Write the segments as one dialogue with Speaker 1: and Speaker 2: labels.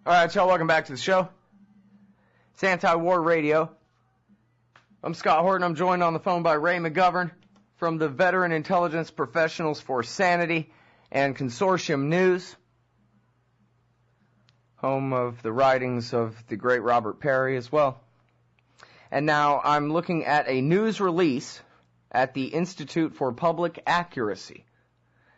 Speaker 1: All right, y'all, welcome back to the show. It's Anti-War Radio. I'm Scott Horton. I'm joined on the phone by Ray McGovern from the Veteran Intelligence Professionals for Sanity and Consortium News, home of the writings of the great Robert Perry as well. And now I'm looking at a news release at the Institute for Public Accuracy.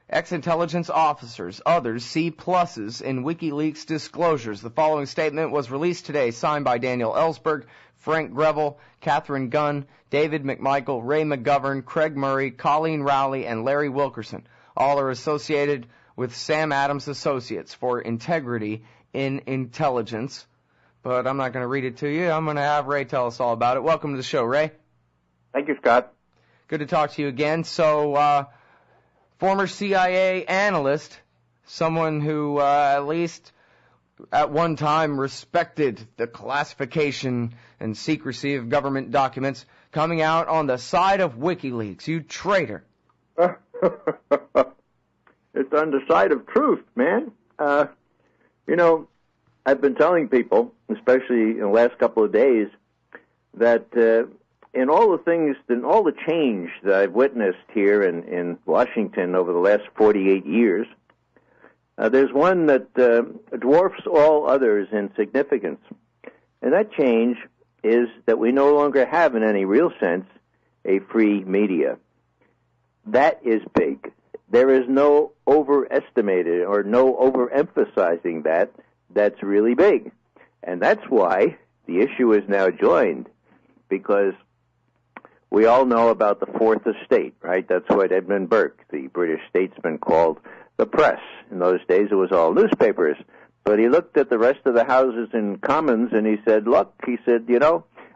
Speaker 1: Ex-intelligence officers, others, see pluses in WikiLeaks disclosures. The following statement was released today, signed by Daniel Ellsberg, Frank Greville, Catherine Gunn, David McMichael, Ray McGovern, Craig Murray, Colleen Rowley, and Larry Wilkerson. All are associated with Sam Adams Associates for Integrity in Intelligence. But I'm not going to read it to you. I'm going to have Ray tell us all about it. Welcome to the show, Ray.
Speaker 2: Thank you, Scott.
Speaker 1: Good to talk to you again. So, former CIA analyst, someone who at least at one time respected the classification and secrecy of government documents, coming out on the side of WikiLeaks. You traitor.
Speaker 2: It's on the side of truth, man. I've been telling people, especially in the last couple of days, that in all the change that I've witnessed here in Washington over the last 48 years, there's one that dwarfs all others in significance. And that change is that we no longer have, in any real sense, a free media. That is big. There is no overestimated or no overemphasizing that. That's really big. And that's why the issue is now joined, because we all know about the Fourth Estate, right? That's what Edmund Burke, the British statesman, called the press. In those days, it was all newspapers. But he looked at the rest of the houses and commons, and he said, look,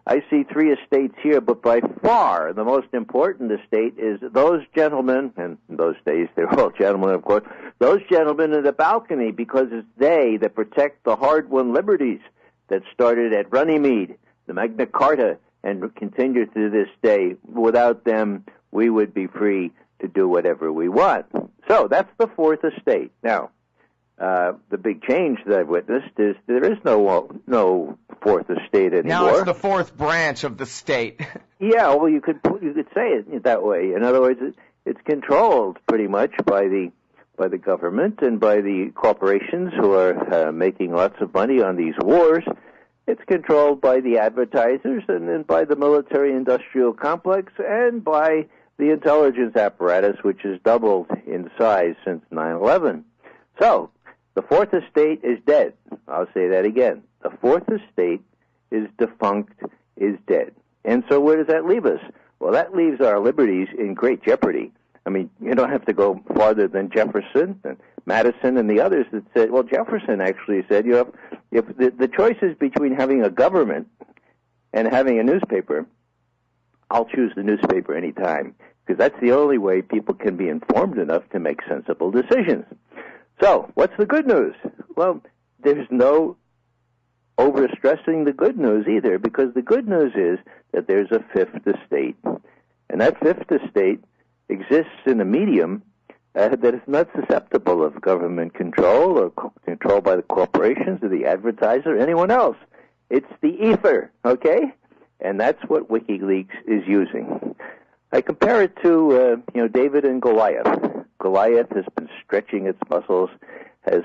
Speaker 2: I see three estates here, but by far the most important estate is those gentlemen, and in those days they were all gentlemen, of course, those gentlemen in the balcony, because it's they that protect the hard-won liberties that started at Runnymede, the Magna Carta, and continue to this day. Without them, we would be free to do whatever we want. So that's the Fourth Estate. Now, the big change that I've witnessed is there is no Fourth Estate anymore.
Speaker 1: Now it's the fourth branch of the state.
Speaker 2: Yeah, well, you could say it that way. In other words, it's controlled pretty much by the government and by the corporations who are making lots of money on these wars. It's controlled by the advertisers and then by the military-industrial complex and by the intelligence apparatus, which has doubled in size since 9/11. So, the Fourth Estate is dead. I'll say that again. The Fourth Estate is defunct, is dead. And so where does that leave us? Well, that leaves our liberties in great jeopardy. I mean, you don't have to go farther than Jefferson and Madison and the others that said, well, Jefferson actually said, if the choice is between having a government and having a newspaper, I'll choose the newspaper any time, because that's the only way people can be informed enough to make sensible decisions. So, what's the good news? Well, there's no overstressing the good news either, because the good news is that there's a Fifth Estate. And that Fifth Estate exists in a medium that is not susceptible of government control or control by the corporations or the advertiser or anyone else. It's the ether, okay? And that's what WikiLeaks is using. I compare it to, David and Goliath. Goliath has been stretching its muscles, has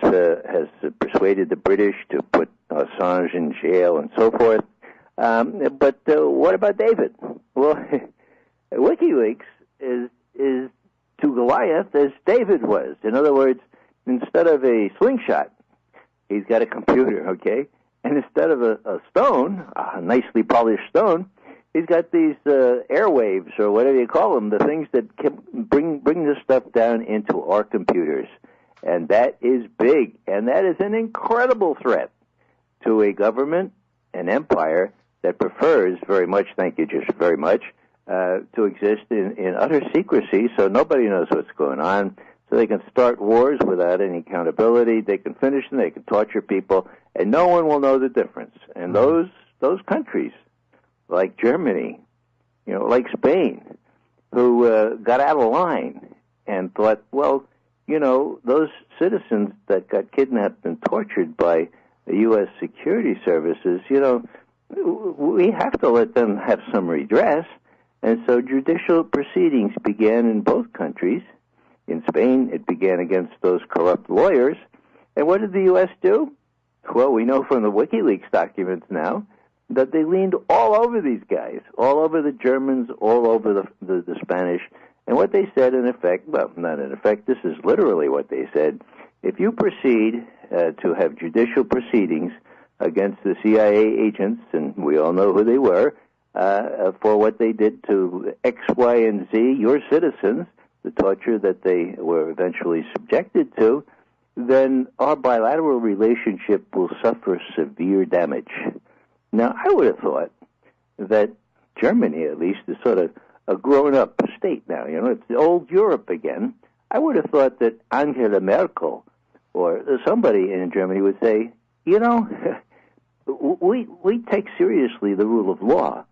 Speaker 2: persuaded the British to put Assange in jail and so forth. But what about David? Well, WikiLeaks is to Goliath as David was. In other words, instead of a slingshot, he's got a computer, okay? And instead of a stone, a nicely polished stone, he's got these airwaves, or whatever you call them, the things that can bring this stuff down into our computers. And that is big, and that is an incredible threat to a government, an empire, that prefers very much, thank you just very much, to exist in utter secrecy, so nobody knows what's going on, so they can start wars without any accountability, they can finish them, they can torture people, and no one will know the difference. And those countries, like Germany, like Spain, who got out of line and thought, well, those citizens that got kidnapped and tortured by the U.S. security services, we have to let them have some redress. And so judicial proceedings began in both countries. In Spain, it began against those corrupt lawyers. And what did the U.S. do? Well, we know from the WikiLeaks documents now that they leaned all over these guys, all over the Germans, all over the Spanish. And what they said, in effect, well, not in effect, this is literally what they said. If you proceed to have judicial proceedings against the CIA agents, and we all know who they were, for what they did to X, Y, and Z, your citizens, the torture that they were eventually subjected to, then our bilateral relationship will suffer severe damage. Now, I would have thought that Germany, at least, is sort of a grown-up state now. It's the old Europe again. I would have thought that Angela Merkel or somebody in Germany would say, we take seriously the rule of law.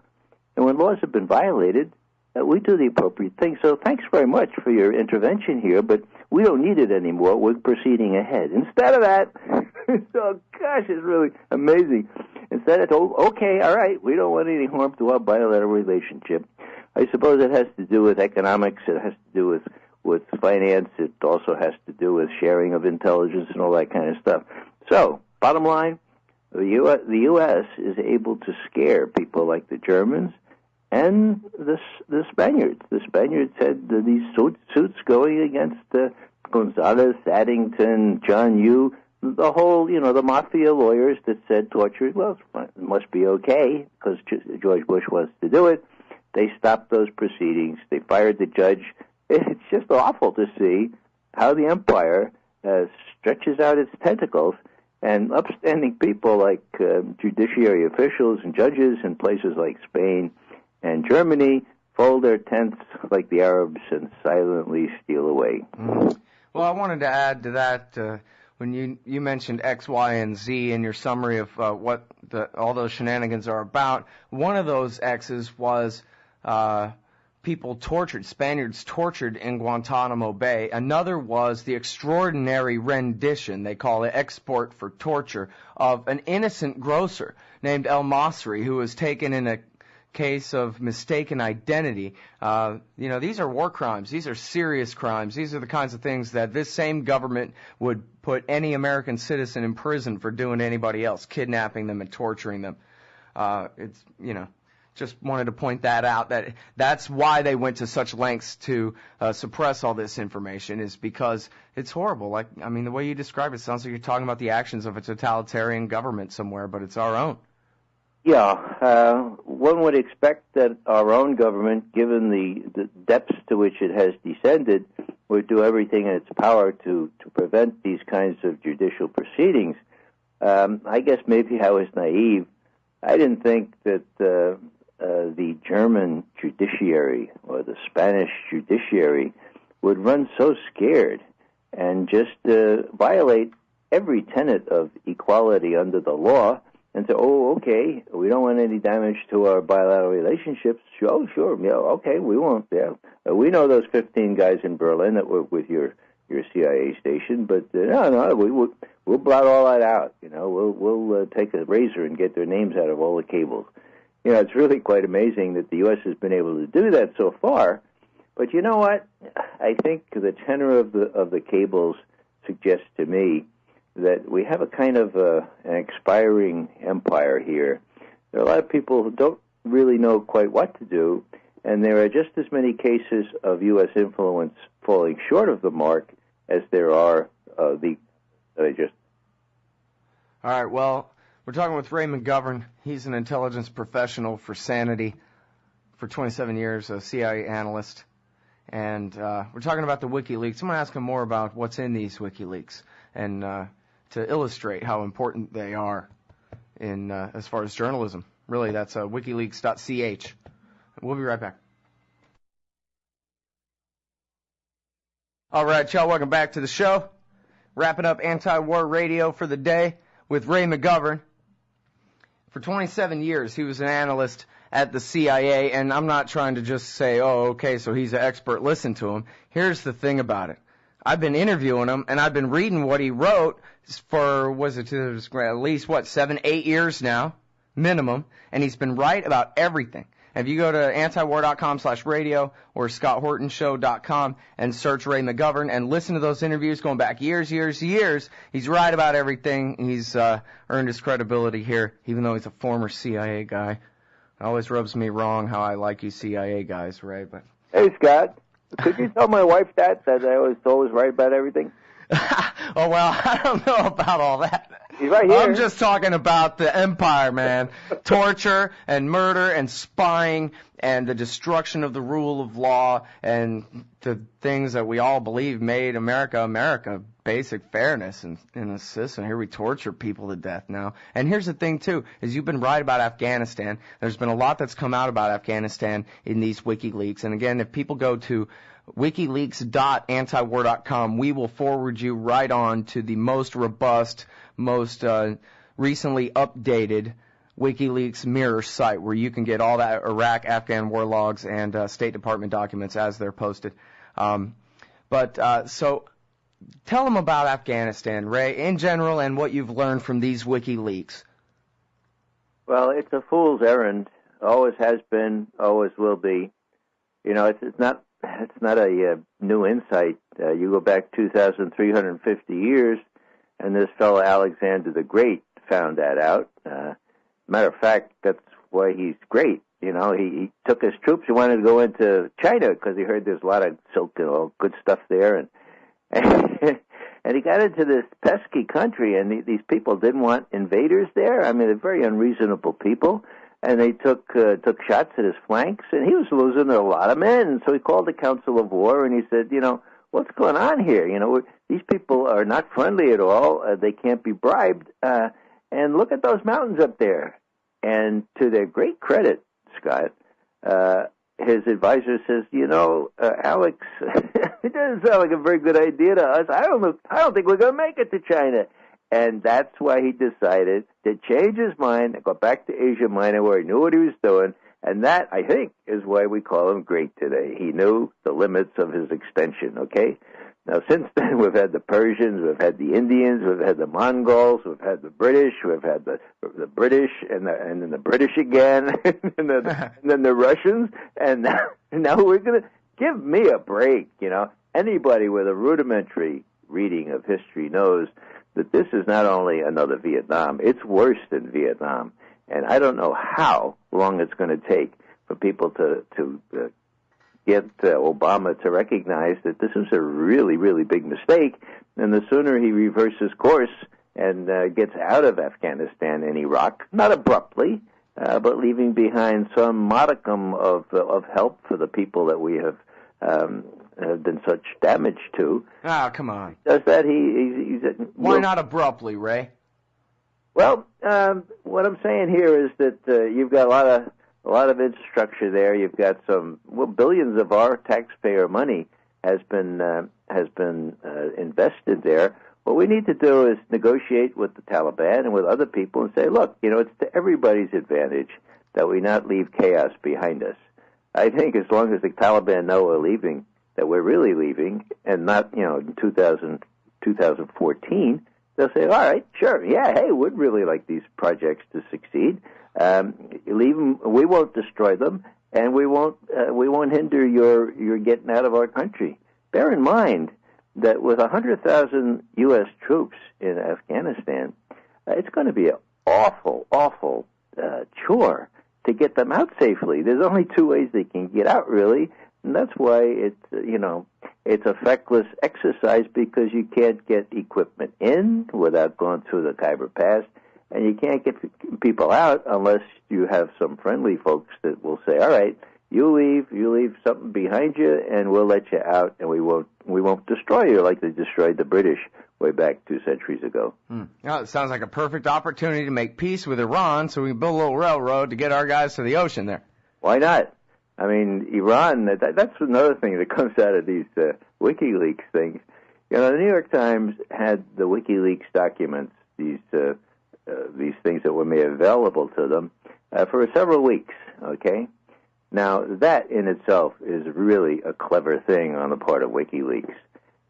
Speaker 2: And when laws have been violated, we do the appropriate thing. So thanks very much for your intervention here, but we don't need it anymore. We're proceeding ahead. Instead of that, oh gosh, it's really amazing. Instead of, okay, all right, we don't want any harm to our bilateral relationship. I suppose it has to do with economics. It has to do with finance. It also has to do with sharing of intelligence and all that kind of stuff. So, bottom line, the U.S. is able to scare people like the Germans and the Spaniards. The Spaniards had these suits going against Gonzalez, Addington, John Yoo, the whole, the mafia lawyers that said torture, well, it must be okay because George Bush wants to do it. They stopped those proceedings. They fired the judge. It's just awful to see how the empire stretches out its tentacles, and upstanding people like judiciary officials and judges in places like Spain and Germany fold their tents like the Arabs and silently steal away.
Speaker 1: Well, I wanted to add to that, when you mentioned X, Y, and Z in your summary of what all those shenanigans are about, one of those X's was people tortured, Spaniards tortured in Guantanamo Bay. Another was the extraordinary rendition, they call it export for torture, of an innocent grocer named El Masri who was taken in a case of mistaken identity. These are war crimes. These are serious crimes. These are the kinds of things that this same government would put any American citizen in prison for doing to anybody else, kidnapping them and torturing them. Just wanted to point that out. That's why they went to such lengths to suppress all this information, is because it's horrible. The way you describe it sounds like you're talking about the actions of a totalitarian government somewhere, but it's our own.
Speaker 2: Yeah, one would expect that our own government, given the depths to which it has descended, would do everything in its power to prevent these kinds of judicial proceedings. I guess maybe I was naive. I didn't think that the German judiciary or the Spanish judiciary would run so scared and just violate every tenet of equality under the law and say, okay, we don't want any damage to our bilateral relationships. Sure, yeah, okay, we won't. Yeah, we know those 15 guys in Berlin that were with your CIA station, but we'll blot all that out. We'll take a razor and get their names out of all the cables. It's really quite amazing that the U.S. has been able to do that so far. But you know what? I think the tenor of the cables suggests to me that we have a kind of an expiring empire here. There are a lot of people who don't really know quite what to do, and there are just as many cases of U.S. influence falling short of the mark as there are All
Speaker 1: right, well, we're talking with Ray McGovern. He's an intelligence professional for Sanity for 27 years, a CIA analyst. And we're talking about the WikiLeaks. I'm going to ask him more about what's in these WikiLeaks and to illustrate how important they are in as far as journalism. Really, that's wikileaks.ch. We'll be right back. All right, y'all, welcome back to the show. Wrapping up anti-war radio for the day with Ray McGovern. For 27 years, he was an analyst at the CIA, and I'm not trying to just say, okay, so he's an expert, listen to him. Here's the thing about it. I've been interviewing him, and I've been reading what he wrote for, at least, 7, 8 years now, minimum, and he's been right about everything. If you go to antiwar.com/radio or scotthortonshow.com and search Ray McGovern and listen to those interviews going back years, he's right about everything. He's earned his credibility here, even though he's a former CIA guy. It always rubs me wrong how I like you CIA guys, Ray. But
Speaker 2: hey, Scott, could you tell my wife that I was always right about everything?
Speaker 1: Oh, well, I don't know about all that.
Speaker 2: He's right here.
Speaker 1: I'm just talking about the empire, man. Torture and murder and spying and the destruction of the rule of law and the things that we all believe made America. Basic fairness in a system. Here we torture people to death now. And here's the thing, too, is you've been right about Afghanistan. There's been a lot that's come out about Afghanistan in these WikiLeaks. And again, if people go to wikileaks.antiwar.com, we will forward you right on to the most robust, most recently updated WikiLeaks mirror site where you can get all that Iraq-Afghan war logs and State Department documents as they're posted. So tell them about Afghanistan, Ray, in general, and what you've learned from these WikiLeaks.
Speaker 2: Well, it's a fool's errand. Always has been, always will be. You know, it's not a new insight. You go back 2,350 years, and this fellow Alexander the Great found that out. Matter of fact, that's why he's great. You know, he took his troops and wanted to go into China because he heard there's a lot of silk and all good stuff there, and he got into this pesky country, and these people didn't want invaders there. I mean, they're very unreasonable people. And they took shots at his flanks, and he was losing a lot of men. So he called the Council of War, and he said, you know, what's going on here? You know, these people are not friendly at all. They can't be bribed. And look at those mountains up there. And to their great credit, Scott, his advisor says, you know, Alex, it doesn't sound like a very good idea to us. I don't think we're going to make it to China. And that's why he decided to change his mind and go back to Asia Minor where he knew what he was doing. And that, I think, is why we call him great today. He knew the limits of his extension, okay? Now, since then, we've had the Persians, we've had the Indians, we've had the Mongols, we've had the British, we've had the British, and then the British again, and then the Russians, and now we're going to give me a break, you know. Anybody with a rudimentary reading of history knows that this is not only another Vietnam, it's worse than Vietnam. And I don't know how long it's going to take for people to get Obama to recognize that this is a really, really big mistake. And the sooner he reverses course and gets out of Afghanistan and Iraq, not abruptly, but leaving behind some modicum of help for the people that we have done such damage to.
Speaker 1: Ah, come on.
Speaker 2: Does that he's
Speaker 1: why not abruptly, Ray?
Speaker 2: Well, what I'm saying here is that you've got a lot of infrastructure there. You've got billions of our taxpayer money has been invested there. What we need to do is negotiate with the Taliban and with other people and say, look, you know, it's to everybody's advantage that we not leave chaos behind us. I think as long as the Taliban know we're leaving, that we're really leaving, and not, you know, in 2014, they'll say, all right, sure, yeah, hey, we'd really like these projects to succeed. Leave them, we won't destroy them, and we won't hinder your getting out of our country. Bear in mind that with 100,000 U.S. troops in Afghanistan, it's going to be an awful chore to get them out safely. There's only two ways they can get out, really. And that's why it's a feckless exercise, because you can't get equipment in without going through the Khyber Pass, and you can't get people out unless you have some friendly folks that will say, all right, you leave something behind you, and we'll let you out, and we won't destroy you like they destroyed the British way back 2 centuries ago.
Speaker 1: Well, it sounds like a perfect opportunity to make peace with Iran so we can build a little railroad to get our guys to the ocean there.
Speaker 2: Why not? I mean, Iran, that's another thing that comes out of these WikiLeaks things. You know, the New York Times had the WikiLeaks documents, these things that were made available to them, for several weeks, okay? Now, that in itself is really a clever thing on the part of WikiLeaks.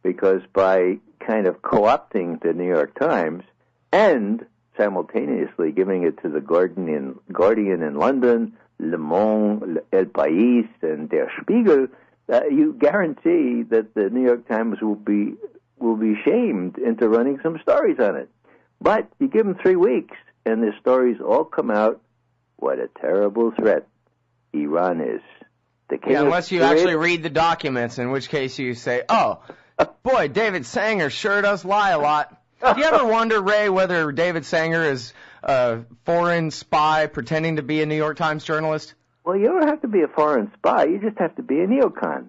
Speaker 2: because by kind of co-opting the New York Times and simultaneously giving it to the Guardian in London, Le Monde, El País, and Der Spiegel, you guarantee that the New York Times will be shamed into running some stories on it. But you give them 3 weeks, and the stories all come out. What a terrible threat Iran is.
Speaker 1: Unless you actually read the documents, in which case you say, oh, boy, David Sanger sure does lie a lot. Do you ever wonder, Ray, whether David Sanger is a foreign spy pretending to be a New York Times journalist?
Speaker 2: Well, you don't have to be a foreign spy. You just have to be a neocon.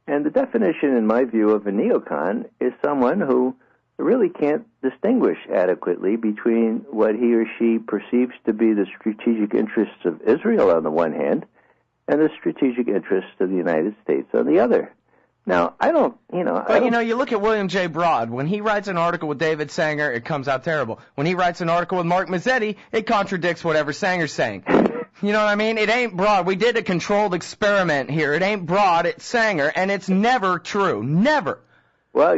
Speaker 2: And the definition, in my view, of a neocon is someone who really can't distinguish adequately between what he or she perceives to be the strategic interests of Israel on the one hand and the strategic interests of the United States on the other. Now, you look at William J. Broad. When he writes an article with David Sanger, it comes out terrible. When he writes an article with Mark Mazzetti, it contradicts whatever Sanger's saying. You know what I mean? It ain't Broad. We did a controlled experiment here. It ain't Broad, it's Sanger, and it's never true. Never. Well,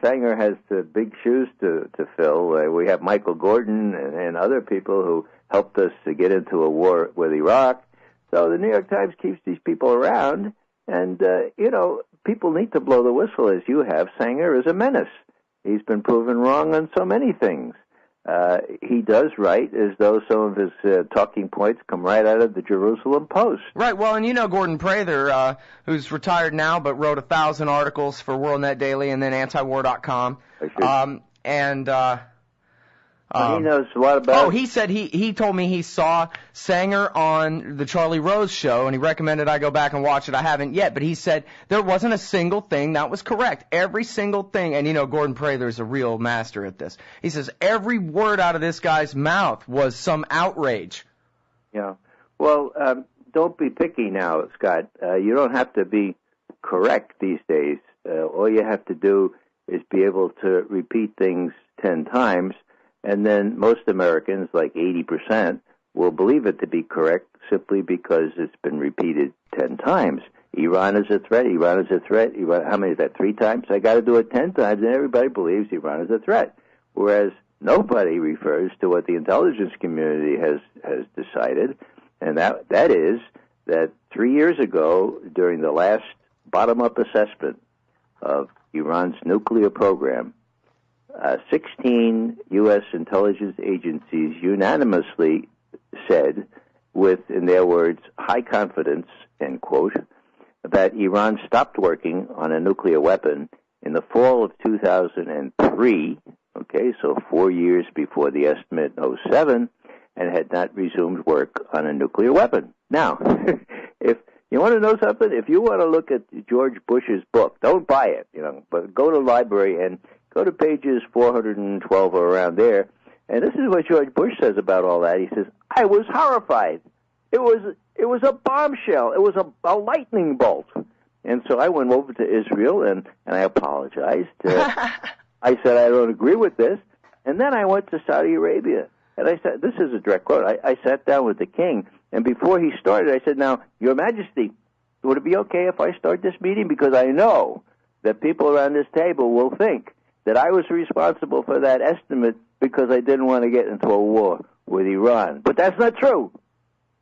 Speaker 2: Sanger has big shoes to fill. We have Michael Gordon and other people who helped us to get into a war with Iraq. So the New York Times keeps these people around, and, people need to blow the whistle, as you have. Sanger is a menace. He's been proven wrong on so many things. He does write as though some of his talking points come right out of the Jerusalem Post.
Speaker 1: Right. Well, and Gordon Prather, who's retired now but wrote 1,000 articles for WorldNet Daily and then antiwar.com.
Speaker 2: He knows a lot about.
Speaker 1: Oh, he said he told me he saw Sanger on the Charlie Rose show, and he recommended I go back and watch it. I haven't yet, but he said there wasn't a single thing that was correct. Every single thing, and Gordon Prather is a real master at this. He says every word out of this guy's mouth was some outrage.
Speaker 2: Yeah. Well, don't be picky now, Scott. You don't have to be correct these days. All you have to do is be able to repeat things 10 times. And then most Americans, like 80%, will believe it to be correct simply because it's been repeated 10 times. Iran is a threat. Iran is a threat. How many is that? 3 times? I got to do it 10 times, and everybody believes Iran is a threat. Whereas nobody refers to what the intelligence community has decided, and that is that 3 years ago, during the last bottom-up assessment of Iran's nuclear program, 16 U.S. intelligence agencies unanimously said, with, in their words, high confidence, end quote, that Iran stopped working on a nuclear weapon in the fall of 2003, okay, so 4 years before the estimate in 2007, and had not resumed work on a nuclear weapon. Now, if you want to know something, if you want to look at George Bush's book, don't buy it, but go to the library and go to pages 412 or around there, and this is what George Bush says about all that. He says, I was horrified. It was a bombshell. It was a lightning bolt. And so I went over to Israel, and I apologized. I said, I don't agree with this. And then I went to Saudi Arabia, and I said, this is a direct quote. I sat down with the king, and before he started, I said, now, Your Majesty, would it be okay if I start this meeting? Because I know that people around this table will think that I was responsible for that estimate because I didn't want to get into a war with Iran. But that's not true.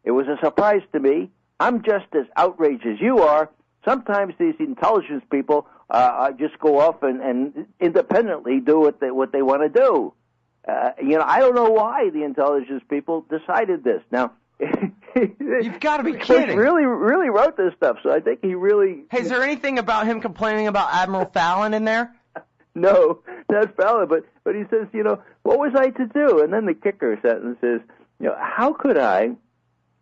Speaker 2: It was a surprise to me. I'm just as outraged as you are. Sometimes these intelligence people just go off and independently do what they want to do. I don't know why the intelligence people decided this. Now,
Speaker 1: you've got to be kidding.
Speaker 2: He really wrote this stuff, so I think he really...
Speaker 1: Hey, is there anything about him complaining about Admiral Fallon in there?
Speaker 2: No, not Fallon, but he says, what was I to do? And then the kicker sentence is, how could I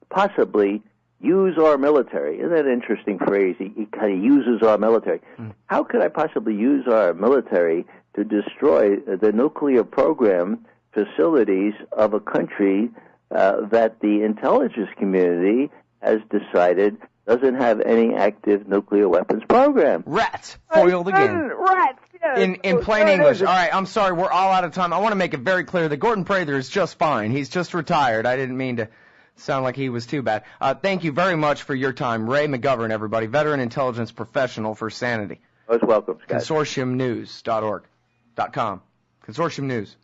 Speaker 2: possibly use our military? Isn't that an interesting phrase? He kind of uses our military. How could I possibly use our military to destroy the nuclear program facilities of a country that the intelligence community has decided doesn't have any active nuclear weapons program?
Speaker 1: Rats. Foiled again.
Speaker 2: Rats. Yes.
Speaker 1: In plain English. All right, I'm sorry, we're all out of time. I want to make it very clear that Gordon Prather is just fine. He's just retired. I didn't mean to sound like he was too bad. Thank you very much for your time. Ray McGovern, everybody, veteran intelligence professional for Sanity.
Speaker 2: Most welcome, Scott.
Speaker 1: Consortiumnews.org.com. Consortium News.